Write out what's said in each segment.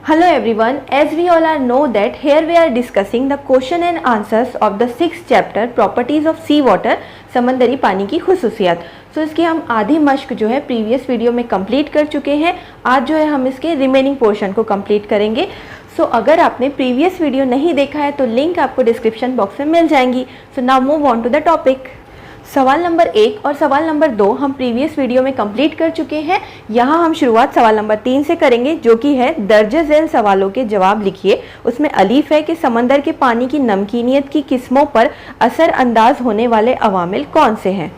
Hello everyone, as we all are know that here we are discussing the question and answers of the 6th chapter properties of sea water, समंदरी पानी की खुसूसियात। सो इसकी हम आधी मश्क जो है प्रीवियस वीडियो में कंप्लीट कर चुके हैं। आज जो है हम इसके रिमेनिंग पोर्शन को कंप्लीट करेंगे। सो अगर आपने प्रीवियस वीडियो नहीं देखा है तो लिंक आपको डिस्क्रिप्शन बॉक्स में मिल जाएंगी। So now move on to the topic. सवाल नंबर 1 और सवाल नंबर 2 हम प्रीवियस वीडियो में कंप्लीट कर चुके हैं। यहाँ हम शुरुआत सवाल नंबर 3 से करेंगे, जो कि है दर्जे झेल सवालों के जवाब लिखिए। उसमें अलीफ है कि समंदर के पानी की नमकीनियत की किस्मों पर असरअंदाज होने वाले अवामिल कौन से हैं।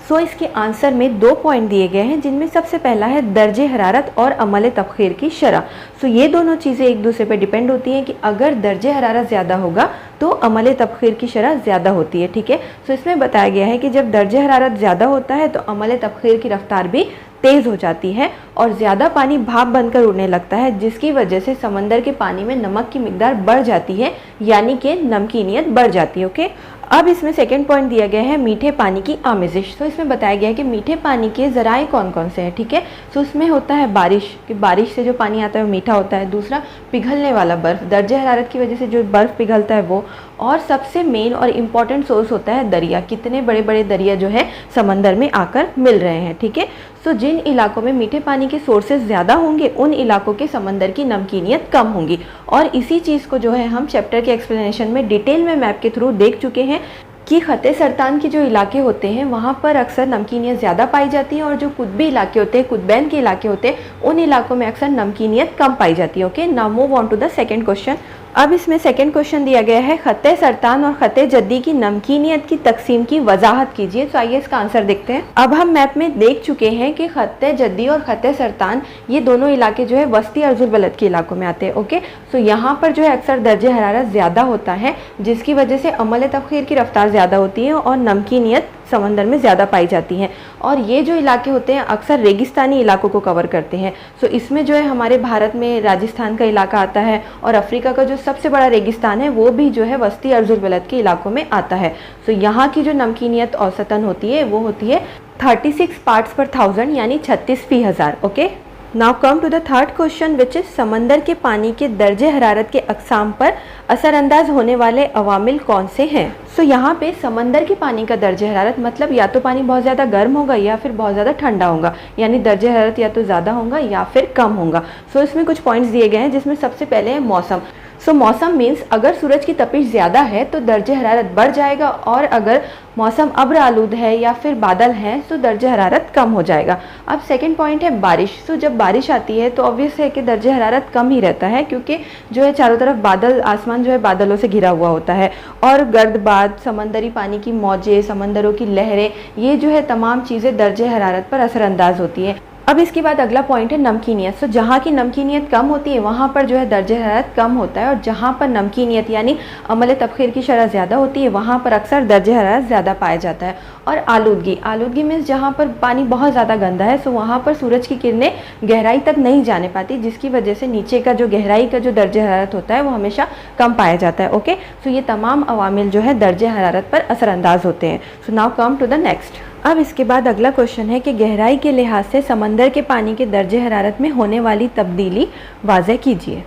सो इसके आंसर में 2 पॉइंट दिए गए हैं, जिनमें सबसे पहला है दर्जे हरारत और अमल तबखीर की शरह। सो ये दोनों चीज़ें एक दूसरे पर डिपेंड होती हैं कि अगर दर्जे हरारत ज़्यादा होगा तो अमल तबखीर की शरह ज़्यादा होती है। ठीक है, सो इसमें बताया गया है कि जब दर्जे हरारत ज़्यादा होता है तो अमल तबखीर की रफ्तार भी तेज़ हो जाती है और ज़्यादा पानी भाप बनकर उड़ने लगता है, जिसकी वजह से समंदर के पानी में नमक की मिकदार बढ़ जाती है, यानी कि नमकीनियत बढ़ जाती है। ओके, अब इसमें सेकंड पॉइंट दिया गया है मीठे पानी की आमेजिश। तो इसमें बताया गया है कि मीठे पानी के ज़राए कौन कौन से हैं। ठीक है, तो उसमें होता है बारिश, कि बारिश से जो पानी आता है वो मीठा होता है। दूसरा पिघलने वाला बर्फ़, दर्जे हरारत की वजह से जो बर्फ़ पिघलता है वो। और सबसे मेन और इम्पॉर्टेंट सोर्स होता है दरिया, कितने बड़े बड़े दरिया जो है समंदर में आकर मिल रहे हैं। ठीक है, तो जिन इलाकों में मीठे पानी के सोर्सेज ज़्यादा होंगे उन इलाकों के समंदर की नमकीनियत कम होगी। और इसी चीज़ को जो है हम चैप्टर के एक्सप्लेनेशन में डिटेल में मैप के थ्रू देख चुके हैं कि ख़ते सरतान के जो इलाके होते हैं वहाँ पर अक्सर नमकीनियत ज़्यादा पाई जाती है, और जो कुतबी इलाके होते हैं, कुतबैन के इलाके होते हैं, उन इलाकों में अक्सर नमकीनियत कम पाई जाती है। Okay, now move on to the second question. अब इसमें सेकंड क्वेश्चन दिया गया है ख़ते सरतान और ख़ते जद्दी की नमकीनियत की तकसीम की वजाहत कीजिए। तो आइए इसका आंसर देखते हैं। अब हम मैप में देख चुके हैं कि ख़ते जद्दी और ख़ते सरतान ये दोनों इलाके जो है वस्ती अर्जुल बलद के इलाकों में आते हैं। ओके, सो यहाँ पर जो है अक्सर दर्जे हरारत ज़्यादा होता है, जिसकी वजह से अमल तबखीर की रफ्तार ज़्यादा होती है और नमकीनियत समंदर में ज़्यादा पाई जाती हैं। और ये जो इलाके होते हैं अक्सर रेगिस्तानी इलाकों को कवर करते हैं। सो इसमें जो है हमारे भारत में राजस्थान का इलाका आता है, और अफ्रीका का जो सबसे बड़ा रेगिस्तान है वो भी जो है वस्ती अर्जुल बलद के इलाकों में आता है। सो यहाँ की जो नमकीनियत औसतन होती है वो होती है 36 पार्ट्स पर 1000, यानी 36/1000। Okay, now come to the third question, which is समंदर के पानी के दर्जे हरारत के अक़साम पर असरअंदाज होने वाले अवामिल कौन से हैं। सो यहाँ पे समंदर के पानी का दर्जे हरारत मतलब या तो पानी बहुत ज़्यादा गर्म होगा या फिर बहुत ज़्यादा ठंडा होगा, यानी दर्जे हरारत या तो ज़्यादा होगा या फिर कम होगा। सो इसमें कुछ पॉइंट्स दिए गए हैं, जिसमें सबसे पहले है मौसम। सो मौसम मीन्स अगर सूरज की तपिश ज़्यादा है तो दर्जे हरारत बढ़ जाएगा, और अगर मौसम अब्र आलूद है या फिर बादल है तो दर्जे हरारत कम हो जाएगा। अब सेकंड पॉइंट है बारिश। सो जब बारिश आती है तो ऑब्वियस है कि दर्जे हरारत कम ही रहता है, क्योंकि जो है चारों तरफ बादल, आसमान जो है बादलों से घिरा हुआ होता है, और गर्दबाद, समंदरी पानी की मौजें, समंदरों की लहरें, ये जो है तमाम चीज़ें दर्जे हरारत पर असरअंदाज होती हैं। अब इसके बाद अगला पॉइंट है नमकीनियत। सो जहाँ की नमकीनियत कम होती है वहाँ पर जो है दर्जे हरारत कम होता है, और जहाँ पर नमकीनियत यानी अमल तबखीर की शरह ज़्यादा होती है वहाँ पर अक्सर दर्जे हरारत ज़्यादा पाया जाता है। और आलूदगी मीन्स जहाँ पर पानी बहुत ज़्यादा गंदा है, सो वहाँ पर सूरज की किरणें गहराई तक नहीं जाने पाती, जिसकी वजह से नीचे का जो गहराई का जो दर्जे हरारत होता है वो हमेशा कम पाया जाता है। ओके, सो ये तमाम अवामिल जो है दर्जे हरारत पर असरअंदाज होते हैं। So now come to the next. अब इसके बाद अगला क्वेश्चन है कि गहराई के लिहाज से समंदर के पानी के दर्जे हरारत में होने वाली तब्दीली वाज़ेह कीजिए।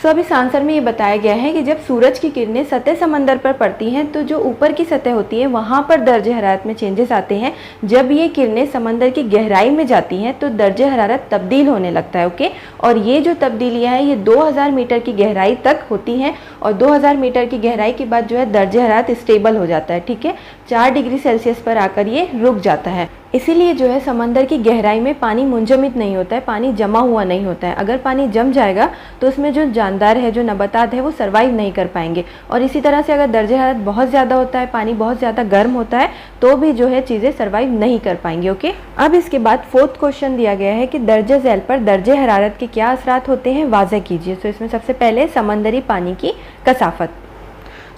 सो अब इस आंसर में ये बताया गया है कि जब सूरज की किरणें सतह समंदर पर पड़ती हैं तो जो ऊपर की सतह होती है वहाँ पर दर्जे हरारत में चेंजेस आते हैं। जब ये किरणें समंदर की गहराई में जाती हैं तो दर्जे हरारत तब्दील होने लगता है। ओके, और ये जो तब्दीलियाँ हैं ये 2000 मीटर की गहराई तक होती हैं, और 2000 मीटर की गहराई के बाद जो है दर्जे हरारत स्टेबल हो जाता है। ठीक है, 4 डिग्री सेल्सियस पर आकर ये रुक जाता है। इसीलिए जो है समंदर की गहराई में पानी मुंजमिद नहीं होता है, पानी जमा हुआ नहीं होता है। अगर पानी जम जाएगा तो उसमें जो जानदार है, जो नबातात है, वो सर्वाइव नहीं कर पाएंगे। और इसी तरह से अगर दर्जे हरारत बहुत ज़्यादा होता है, पानी बहुत ज़्यादा गर्म होता है, तो भी जो है चीज़ें सर्वाइव नहीं कर पाएंगे। ओके, अब इसके बाद फोर्थ क्वेश्चन दिया गया है कि दर्जे झेल पर दर्जे हरारत के क्या असरात होते हैं, वाज़ेह कीजिए। तो इसमें सबसे पहले समंदरी पानी की कसाफत।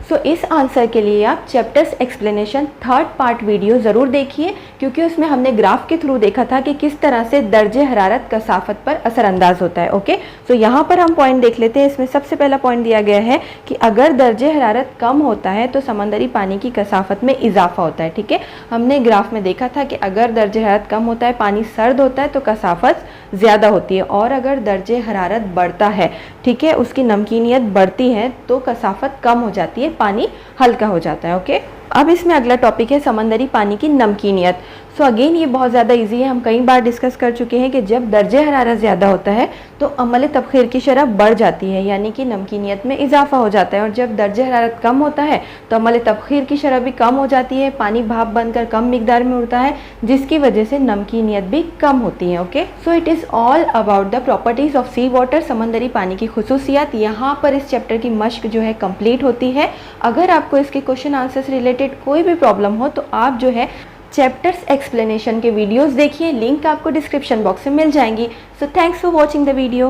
सो इस आंसर के लिए आप chapters explanation 3rd part video ज़रूर देखिए, क्योंकि उसमें हमने ग्राफ के थ्रू देखा था कि किस तरह से दर्जे हरारत कसाफत पर असरअंदाज होता है। ओके, सो यहाँ पर हम पॉइंट देख लेते हैं। इसमें सबसे पहला पॉइंट दिया गया है कि अगर दर्जे हरारत कम होता है तो समंदरी पानी की कसाफत में इजाफा होता है। ठीक है, हमने ग्राफ में देखा था कि अगर दर्जे हरारत कम होता है, पानी सर्द होता है, तो कसाफत ज़्यादा होती है, और अगर दर्जे हरारत बढ़ता है, ठीक है, उसकी नमकीनियत बढ़ती है, तो कसाफत कम हो जाती है, पानी हल्का हो जाता है। ओके, अब इसमें अगला टॉपिक है समंदरी पानी की नमकीनियत। सो अगेन ये बहुत ज़्यादा इजी है, हम कई बार डिस्कस कर चुके हैं कि जब दर्जे हरारत ज़्यादा होता है तो अमल तबखीर की शरह बढ़ जाती है, यानी कि नमकीनियत में इजाफा हो जाता है, और जब दर्जे हरारत कम होता है तो अमल तबखीर की शरह भी कम हो जाती है, पानी भाप बनकर कम मिकदार में उड़ता है, जिसकी वजह से नमकीनियत भी कम होती है। Okay, so it is all about the properties of sea water, समंदरी पानी की खुसूसियात। यहाँ पर इस चैप्टर की मश्क जो है कंप्लीट होती है। अगर आपको इसके क्वेश्चन आंसर्स रिलेटेड कोई भी प्रॉब्लम हो तो आप जो है चैप्टर्स एक्सप्लेनेशन के वीडियोस देखिए, लिंक आपको डिस्क्रिप्शन बॉक्स में मिल जाएंगी। So thanks for watching the video.